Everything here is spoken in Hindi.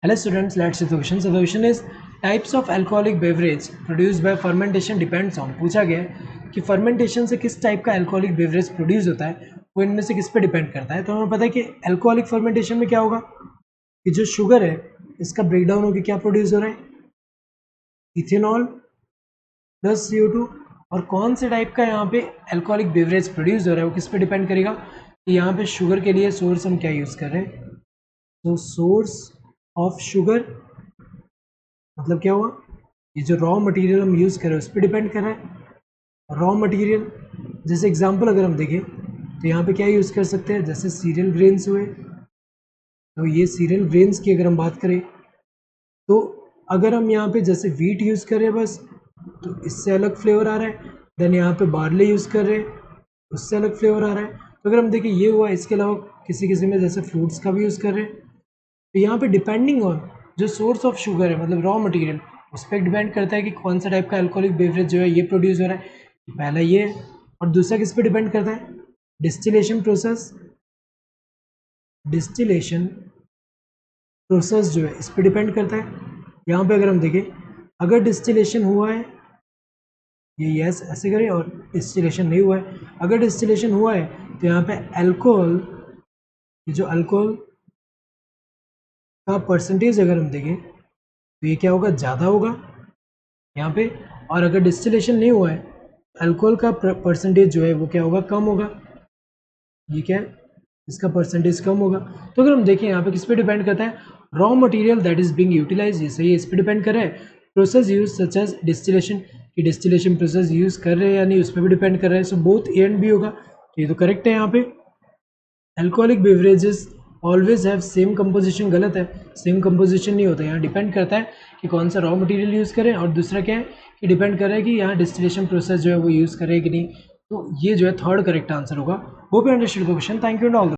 Hello students, let's see the question. So the question is types of alcoholic beverage produced by fermentation depends on. पूछा गया है कि fermentation से किस टाइप का alcoholic beverage produce होता है, वो इनमें से किस पे डिपेंड करता है. तो हमें पता है कि alcoholic fermentation में क्या होगा कि जो शुगर है इसका ब्रेकडाउन होकर क्या प्रोड्यूस हो रहा है, इथेनॉल प्लस CO2. और कौन से टाइप का यहाँ पे अल्कोहलिक बेवरेज प्रोड्यूस हो रहा है वो किस पे डिपेंड करेगा कि यहाँ पे शुगर के लिए सोर्स हम क्या यूज़ कर रहे हैं. तो सोर्स ऑफ शुगर मतलब क्या हुआ, ये जो रॉ मटेरियल हम यूज़ कर रहे हैं उस पर डिपेंड कर रहा है. रॉ मटेरियल जैसे एग्जांपल अगर हम देखें तो यहाँ पे क्या यूज़ कर सकते हैं, जैसे सीरियल ग्रेन्स हुए. तो ये सीरियल ग्रेन्स की अगर हम बात करें तो अगर हम यहाँ पे जैसे वीट यूज़ कर रहे हैं बस तो इससे अलग फ्लेवर आ रहा है. देन यहाँ पे बार्ले यूज़ कर रहे हैं उससे अलग फ्लेवर आ रहा है. तो अगर हम देखें ये हुआ, इसके अलावा किसी किसी में जैसे फ्रूट्स का भी यूज़ कर रहे हैं. तो यहाँ पे डिपेंडिंग ऑन जो सोर्स ऑफ शुगर है मतलब रॉ मटेरियल उस पर डिपेंड करता है कि कौन सा टाइप का अल्कोहलिक बेवरेज जो है ये प्रोड्यूस हो रहा है. पहला ये, और दूसरा किस पे डिपेंड करता है, डिस्टिलेशन प्रोसेस. डिस्टिलेशन प्रोसेस जो है इस पे डिपेंड करता है. यहाँ पे अगर हम देखें अगर डिस्टिलेशन हुआ है ये यस ऐसे करें और डिस्टिलेशन नहीं हुआ है, अगर डिस्टिलेशन हुआ है तो यहाँ पे अल्कोहल, ये जो अल्कोहल का परसेंटेज अगर हम देखें तो ये क्या होगा, ज़्यादा होगा यहाँ पे. और अगर डिस्टिलेशन नहीं हुआ है अल्कोहल का परसेंटेज जो है वो क्या होगा, कम होगा. ये क्या है, इसका परसेंटेज कम होगा. तो अगर हम देखें यहाँ पे किस पे डिपेंड करता है, raw material that is being utilize, ये सही है, इस पे डिपेंड कर रहा है. Process use such as distillation, कि डिस्टिलेशन प्रोसेस यूज कर रहे हैं या नहीं उस पर भी डिपेंड कर रहा है. So both A and B होगा, तो ये तो करेक्ट है. यहाँ पे alcoholic beverages always have same composition, गलत है, सेम कंपोजिशन नहीं होता. यहाँ डिपेंड करता है कि कौन सा रॉ मटेरियल यूज़ करें, और दूसरा क्या है कि डिपेंड कर रहा है कि यहाँ डिस्टिलेशन प्रोसेस जो है वो यूज़ करें कि नहीं. तो ये जो है थर्ड करेक्ट आंसर होगा. Hope you understood the question. Thank you and all the